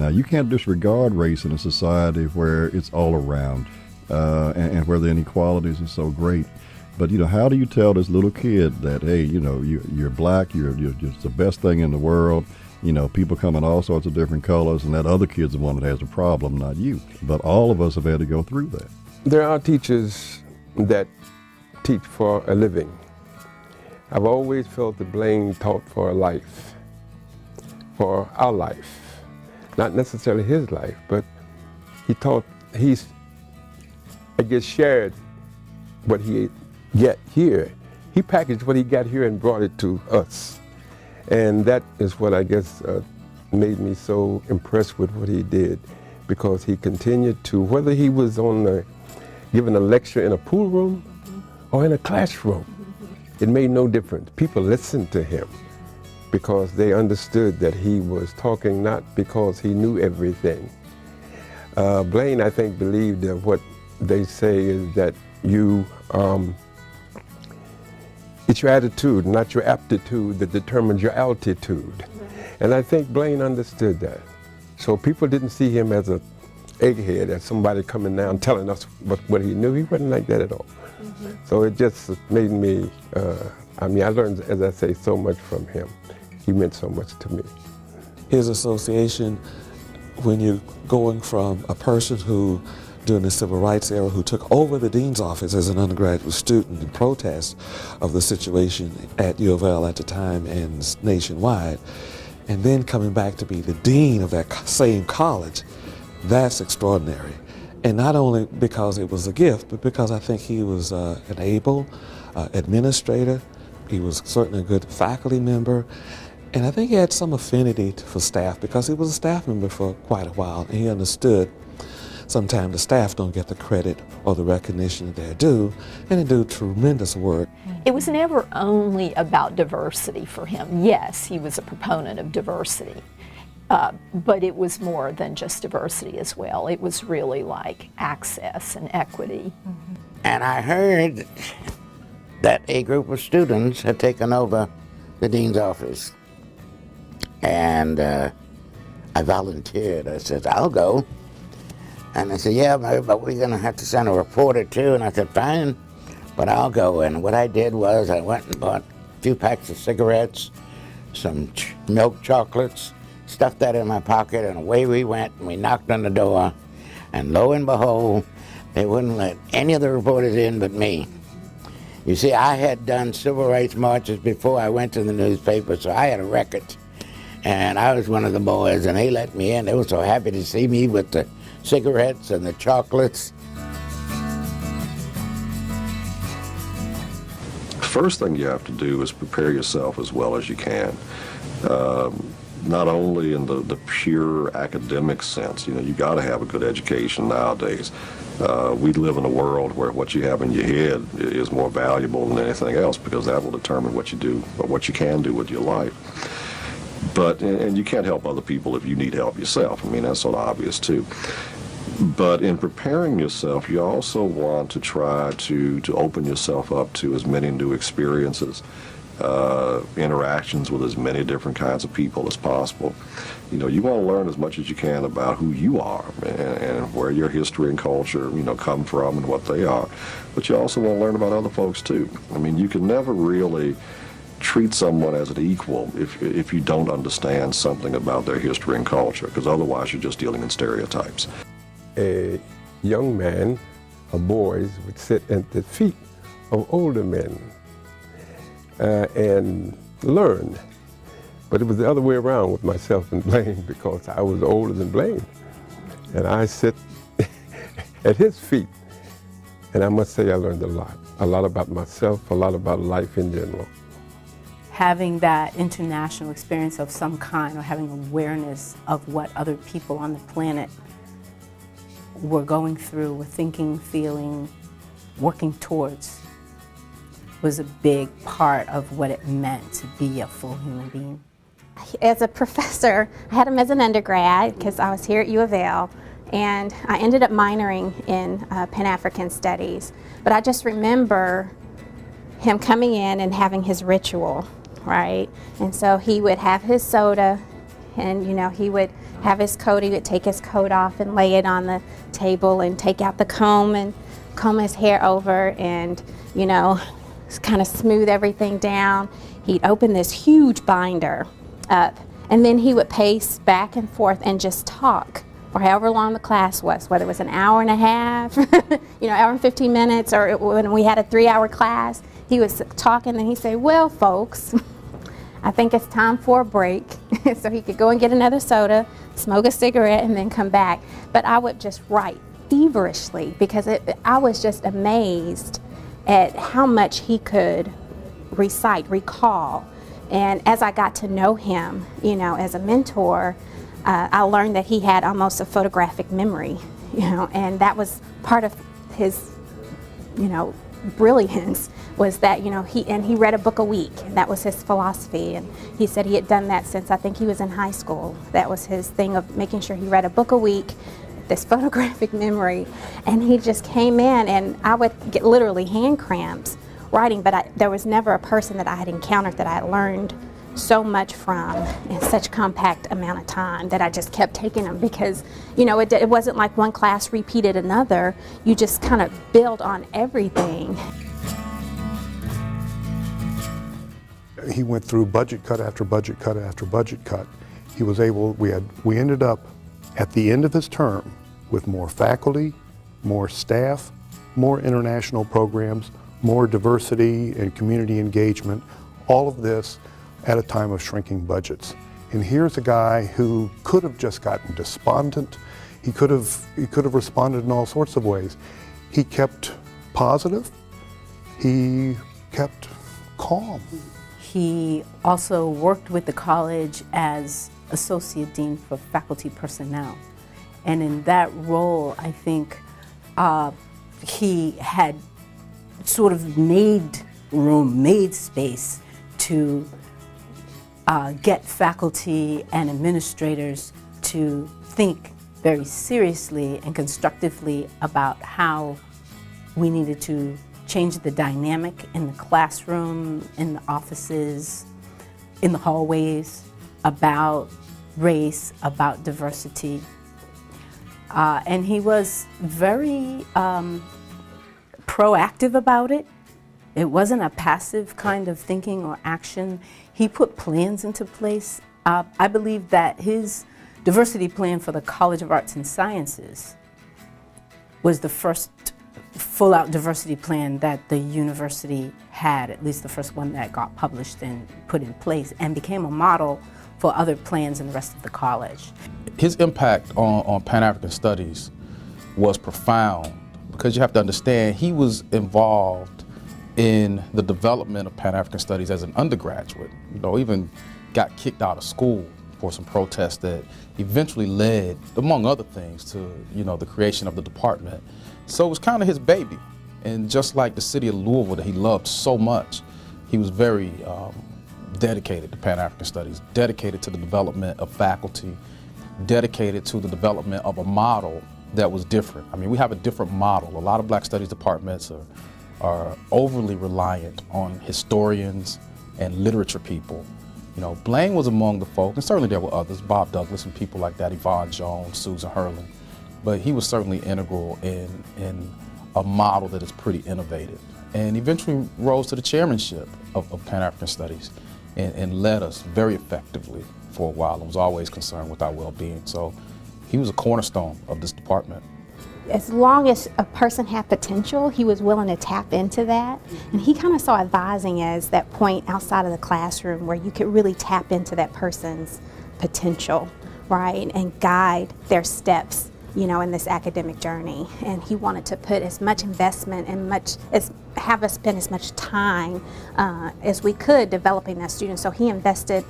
Now, you can't disregard race in a society where it's all around and where the inequalities are so great. But, how do you tell this little kid that, hey, you're black, you're just the best thing in the world, people come in all sorts of different colors, and that other kid's the one that has a problem, not you. But all of us have had to go through that. There are teachers that teach for a living. I've always felt that Blaine taught for a life, for our life. Not necessarily his life, but he's shared what he get here. He packaged what he got here and brought it to us. And that is what I guess made me so impressed with what he did, because he continued to, whether he was giving a lecture in a pool room or in a classroom, it made no difference. People listened to him because they understood that he was talking not because he knew everything. Blaine, I think, believed that what they say is that it's your attitude, not your aptitude, that determines your altitude. And I think Blaine understood that. So people didn't see him as an egghead, as somebody coming down telling us what he knew. He wasn't like that at all. So it just made me, I learned, as I say, so much from him. He meant so much to me. His association, when you're going from a person who, during the Civil Rights era, who took over the dean's office as an undergraduate student in protest of the situation at U of L at the time and nationwide, and then coming back to be the dean of that same college, that's extraordinary. And not only because it was a gift, but because I think he was an able administrator. He was certainly a good faculty member. And I think he had some affinity for staff because he was a staff member for quite a while, and he understood sometimes the staff don't get the credit or the recognition that they're due, and they do tremendous work. It was never only about diversity for him. Yes, he was a proponent of diversity, but it was more than just diversity as well. It was really like access and equity. And I heard that a group of students had taken over the dean's office. And I volunteered. I said, I'll go. And they said, yeah, but we're going to have to send a reporter too. And I said, fine, but I'll go. And what I did was I went and bought a few packs of cigarettes, some milk chocolates, stuffed that in my pocket, and away we went. And we knocked on the door. And lo and behold, they wouldn't let any of the reporters in but me. You see, I had done civil rights marches before I went to the newspaper, so I had a record. And I was one of the boys, and they let me in. They were so happy to see me with the cigarettes and the chocolates. First thing you have to do is prepare yourself as well as you can. Not only in the pure academic sense, you got to have a good education nowadays. We live in a world where what you have in your head is more valuable than anything else, because that will determine what you do or what you can do with your life. But, and you can't help other people if you need help yourself. That's sort of obvious too. But in preparing yourself, you also want to try to open yourself up to as many new experiences, interactions with as many different kinds of people as possible. You want to learn as much as you can about who you are and where your history and culture, come from and what they are. But you also want to learn about other folks too. You can never really treat someone as an equal if you don't understand something about their history and culture, because otherwise you're just dealing in stereotypes. A young man, or boys, would sit at the feet of older men and learn. But it was the other way around with myself and Blaine, because I was older than Blaine. And I sit at his feet. And I must say I learned a lot about myself, a lot about life in general. Having that international experience of some kind, or having awareness of what other people on the planet were going through, were thinking, feeling, working towards, was a big part of what it meant to be a full human being. As a professor, I had him as an undergrad because I was here at U of L, and I ended up minoring in Pan-African Studies. But I just remember him coming in and having his ritual, right? And so he would have his soda, And, you know, he would have his coat, he would take his coat off and lay it on the table and take out the comb and comb his hair over and, you know, kind of smooth everything down. He'd open this huge binder up, and then he would pace back and forth and just talk for however long the class was, whether it was an hour and a half, you know, hour and 15 minutes, or when we had a 3-hour class, he was talking and he'd say, well, folks, I think it's time for a break. So he could go and get another soda, smoke a cigarette, and then come back. But I would just write feverishly because I was just amazed at how much he could recite, recall. And as I got to know him, you know, as a mentor, I learned that he had almost a photographic memory, you know, and that was part of his, you know, brilliance, was that, you know, he read a book a week. That was his philosophy, and he said he had done that since I think he was in high school. That was his thing, of making sure he read a book a week, this photographic memory. And he just came in, and I would get literally hand cramps writing, but there was never a person that I had encountered that I had learned so much from in such compact amount of time, that I just kept taking them, because, you know, it wasn't like one class repeated another. You just kind of build on everything. He went through budget cut after budget cut after budget cut. He was able, we ended up at the end of his term with more faculty, more staff, more international programs, more diversity and community engagement, all of this at a time of shrinking budgets. And here's a guy who could have just gotten despondent. He could have responded in all sorts of ways. He kept positive. He kept calm. He also worked with the college as Associate Dean for Faculty Personnel. And in that role, I think he had sort of made room, made space to get faculty and administrators to think very seriously and constructively about how we needed to change the dynamic in the classroom, in the offices, in the hallways, about race, about diversity. And he was very proactive about it. It wasn't a passive kind of thinking or action. He put plans into place. I believe that his diversity plan for the College of Arts and Sciences was the first full-out diversity plan that the university had, at least the first one that got published and put in place, and became a model for other plans in the rest of the college. His impact on Pan-African Studies was profound, because you have to understand he was involved in the development of Pan-African Studies as an undergraduate. You know, even got kicked out of school for some protests that eventually led, among other things, to, you know, the creation of the department. So it was kind of his baby. And just like the city of Louisville that he loved so much, he was very dedicated to Pan-African Studies, dedicated to the development of faculty, dedicated to the development of a model that was different. I mean, we have a different model. A lot of Black Studies departments are overly reliant on historians and literature people. You know, Blaine was among the folk, and certainly there were others, Bob Douglas and people like that, Yvonne Jones, Susan Hurley, but he was certainly integral in a model that is pretty innovative, and eventually rose to the chairmanship of Pan-African Studies and led us very effectively for a while and was always concerned with our well-being. So he was a cornerstone of this department. As long as a person had potential, he was willing to tap into that. And he kind of saw advising as that point outside of the classroom where you could really tap into that person's potential, right, and guide their steps, you know, in this academic journey. And he wanted to put as much investment and have us spend as much time as we could developing that student. So he invested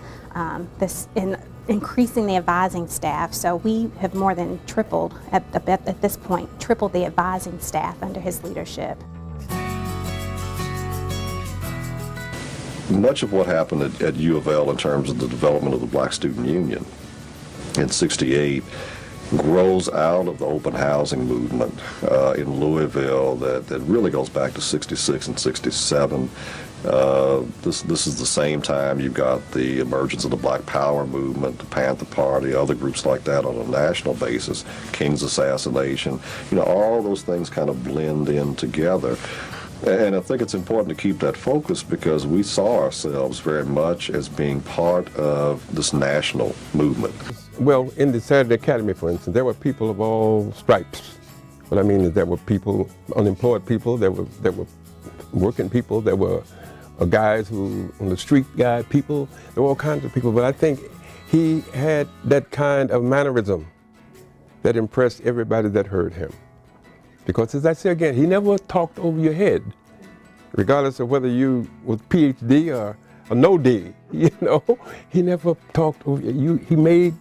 this in increasing the advising staff. So we have more than tripled, at this point, tripled the advising staff under his leadership. Much of what happened at U of L in terms of the development of the Black Student Union in '68 grows out of the open housing movement in Louisville that really goes back to 66 and 67. This is the same time you've got the emergence of the Black Power movement, the Panther Party, other groups like that on a national basis, King's assassination. All those things kind of blend in together. And I think it's important to keep that focus because we saw ourselves very much as being part of this national movement. Well, in the Saturday Academy, for instance, there were people of all stripes. What I mean is there were people, unemployed people, there were working people, there were guys who, on the street guy people, there were all kinds of people. But I think he had that kind of mannerism that impressed everybody that heard him. Because as I say again, he never talked over your head, regardless of whether you was PhD or a no D, he never talked over you. He made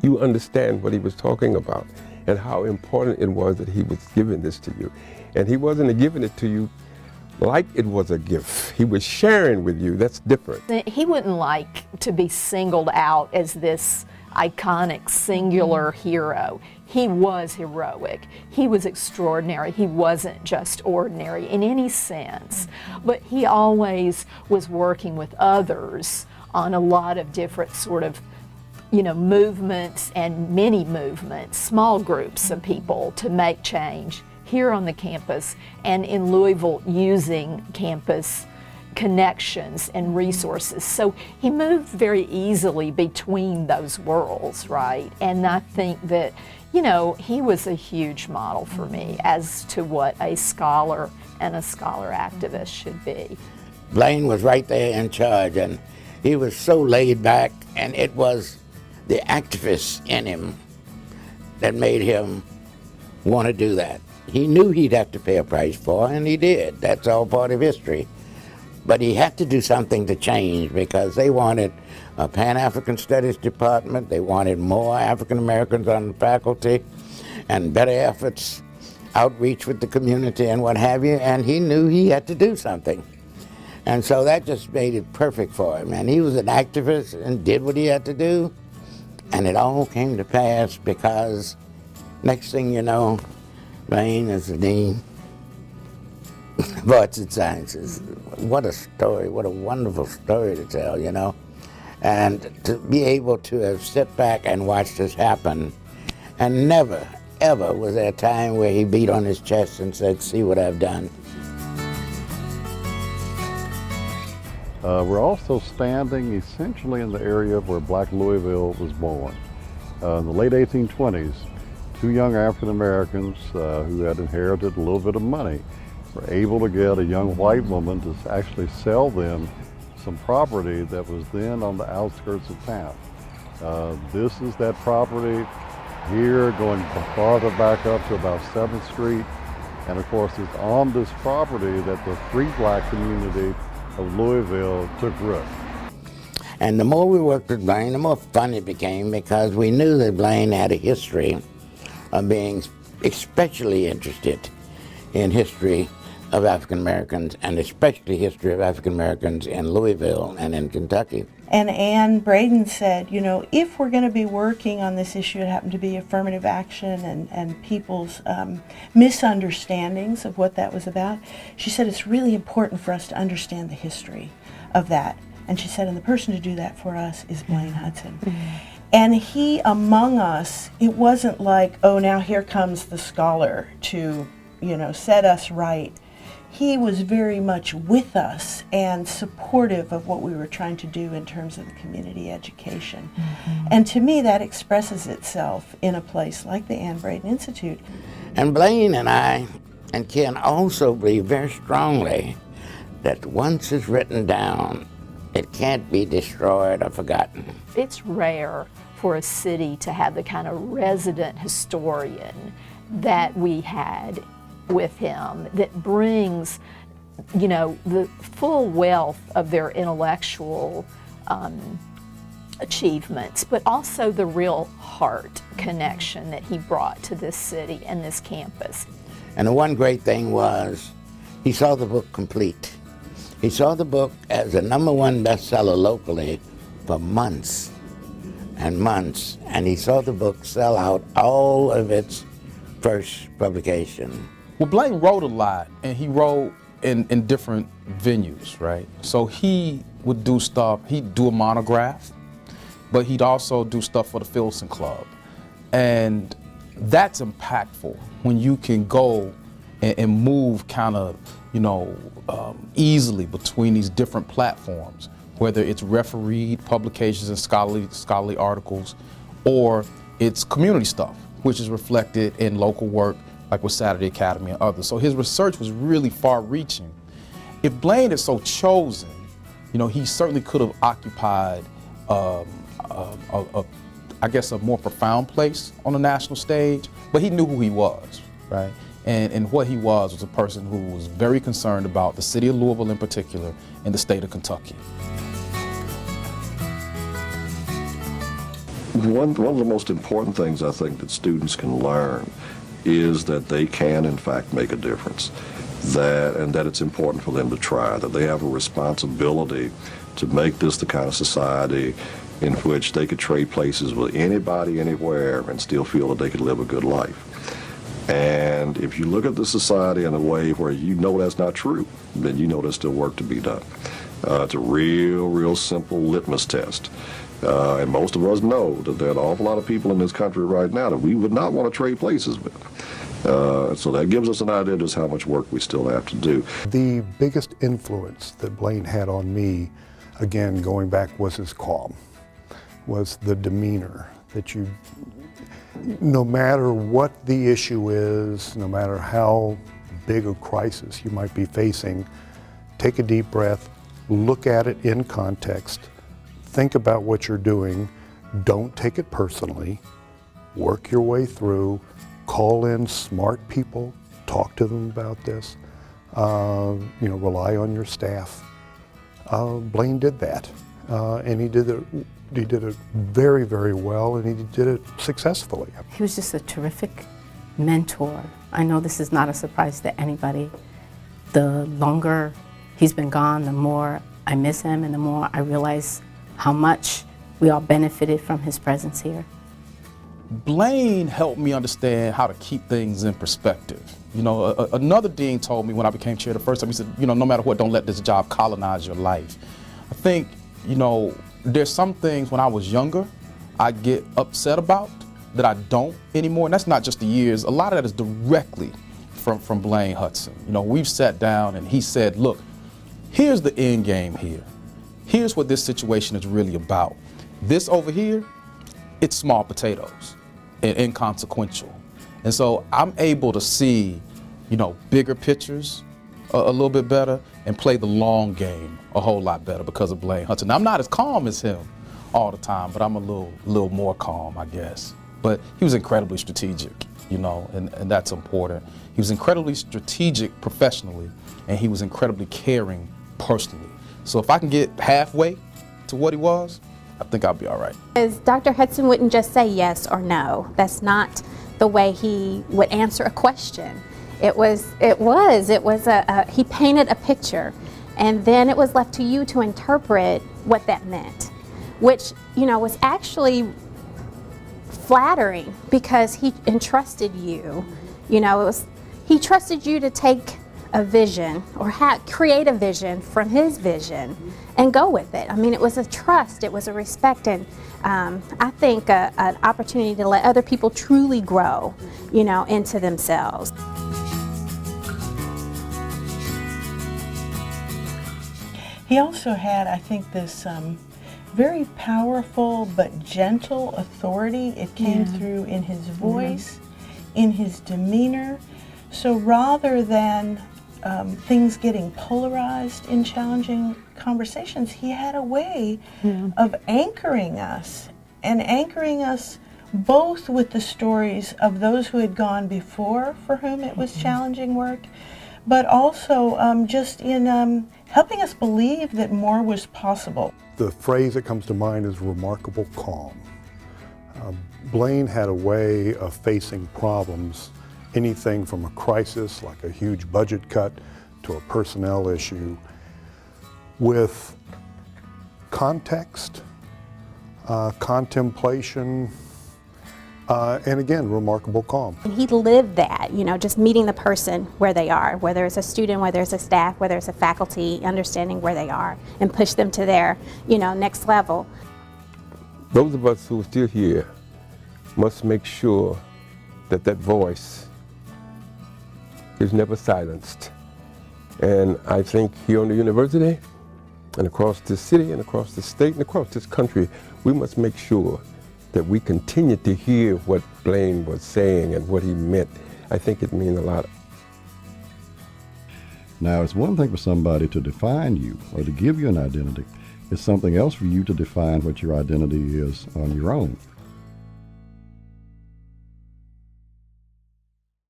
you understand what he was talking about and how important it was that he was giving this to you. And he wasn't giving it to you like it was a gift. He was sharing with you. That's different. He wouldn't like to be singled out as this iconic, singular hero. He was heroic. He was extraordinary. He wasn't just ordinary in any sense. But he always was working with others on a lot of different sort of, movements and mini movements, small groups of people to make change here on the campus and in Louisville using campus connections and resources. So he moved very easily between those worlds, right? And I think that, he was a huge model for me as to what a scholar and a scholar activist should be. Blaine was right there in charge, and he was so laid back, and it was the activist in him that made him want to do that. He knew he'd have to pay a price for it, and he did. That's all part of history. But he had to do something to change because they wanted a Pan-African Studies department, they wanted more African Americans on the faculty, and better efforts, outreach with the community and what have you, and he knew he had to do something. And so that just made it perfect for him. And he was an activist and did what he had to do, and it all came to pass because next thing you know, Blaine is the dean of Arts and Sciences. What a story, what a wonderful story to tell, And to be able to have sat back and watched this happen, and never, ever was there a time where he beat on his chest and said, "See what I've done." We're also standing essentially in the area where Black Louisville was born. In the late 1820s, two young African Americans who had inherited a little bit of money were able to get a young white woman to actually sell them some property that was then on the outskirts of town. This is that property here going farther back up to about 7th Street. And of course, it's on this property that the free black community of Louisville took root. And the more we worked with Blaine, the more fun it became because we knew that Blaine had a history of being especially interested in history of African Americans, and especially history of African Americans in Louisville and in Kentucky. And Ann Braden said, if we're going to be working on this issue, it happened to be affirmative action and people's misunderstandings of what that was about. She said it's really important for us to understand the history of that. And she said, and the person to do that for us is Blaine Hudson. Mm-hmm. And he, among us, it wasn't like, oh, now here comes the scholar to, set us right. He was very much with us and supportive of what we were trying to do in terms of the community education. Mm-hmm. And to me, that expresses itself in a place like the Ann Braden Institute. And Blaine and I and Ken also believe very strongly that once it's written down, it can't be destroyed or forgotten. It's rare for a city to have the kind of resident historian that we had with him that brings, the full wealth of their intellectual achievements, but also the real heart connection that he brought to this city and this campus. And the one great thing was he saw the book complete. He saw the book as a #1 bestseller locally for months. and months, and he saw the book sell out all of its first publication. Well, Blaine wrote a lot, and he wrote in different venues, right? So he would do stuff, he'd do a monograph, but he'd also do stuff for the Filson Club. And that's impactful when you can go and move kind of, easily between these different platforms, whether it's refereed publications and scholarly articles, or it's community stuff, which is reflected in local work like with Saturday Academy and others. So his research was really far-reaching. If Blaine had so chosen, he certainly could have occupied, I guess, a more profound place on the national stage, but he knew who he was, right? And what he was a person who was very concerned about the city of Louisville in particular and the state of Kentucky. One of the most important things I think that students can learn is that they can in fact make a difference, and that it's important for them to try, that they have a responsibility to make this the kind of society in which they could trade places with anybody, anywhere, and still feel that they could live a good life. And if you look at the society in a way where you know that's not true, then you know there's still work to be done. It's a real simple litmus test. And most of us know that there are an awful lot of people in this country right now that we would not want to trade places with. So that gives us an idea just how much work we still have to do. The biggest influence that Blaine had on me, again, going back, was his calm, was the demeanor that no matter what the issue is, no matter how big a crisis you might be facing, take a deep breath, look at it in context, think about what you're doing, don't take it personally, work your way through, call in smart people, talk to them about this, rely on your staff. Blaine did that, and he did it very, very well, and he did it successfully. He was just a terrific mentor. I know this is not a surprise to anybody. The longer he's been gone, the more I miss him, and the more I realize how much we all benefited from his presence here. Blaine helped me understand how to keep things in perspective. Another dean told me when I became chair the first time, he said, no matter what, don't let this job colonize your life. I think, there's some things when I was younger I get upset about that I don't anymore, and that's not just the years. A lot of that is directly from Blaine Hudson. We've sat down and he said, look, here's the end game here. Here's what this situation is really about. This over here, it's small potatoes and inconsequential. And so I'm able to see, bigger pictures a little bit better and play the long game a whole lot better because of Blaine Hudson. Now, I'm not as calm as him all the time, but I'm a little more calm, I guess. But he was incredibly strategic, and that's important. He was incredibly strategic professionally, and he was incredibly caring personally. So if I can get halfway to what he was, I think I'll be all right. Because Dr. Hudson wouldn't just say yes or no. That's not the way he would answer a question. He painted a picture, and then it was left to you to interpret what that meant, which, was actually flattering because he entrusted you. He trusted you to take a vision or create a vision from his vision and go with it. I mean, it was a trust, it was a respect, and I think an opportunity to let other people truly grow, into themselves. He also had, I think, this very powerful but gentle authority. It came through in his voice, in his demeanor. So rather than things getting polarized in challenging conversations, he had a way of anchoring us, and anchoring us both with the stories of those who had gone before for whom it was challenging work, but also just in helping us believe that more was possible. The phrase that comes to mind is remarkable calm. Blaine had a way of facing problems, anything from a crisis like a huge budget cut to a personnel issue, with context, contemplation, and again, remarkable calm. And he lived that, you know, just meeting the person where they are, whether it's a student, whether it's a staff, whether it's a faculty, understanding where they are and push them to their, you know, next level. Those of us who are still here must make sure that that voice is never silenced. And I think here on the university and across this city and across the state and across this country, we must make sure that we continue to hear what Blaine was saying and what he meant. I think it means a lot. Now, it's one thing for somebody to define you or to give you an identity. It's something else for you to define what your identity is on your own.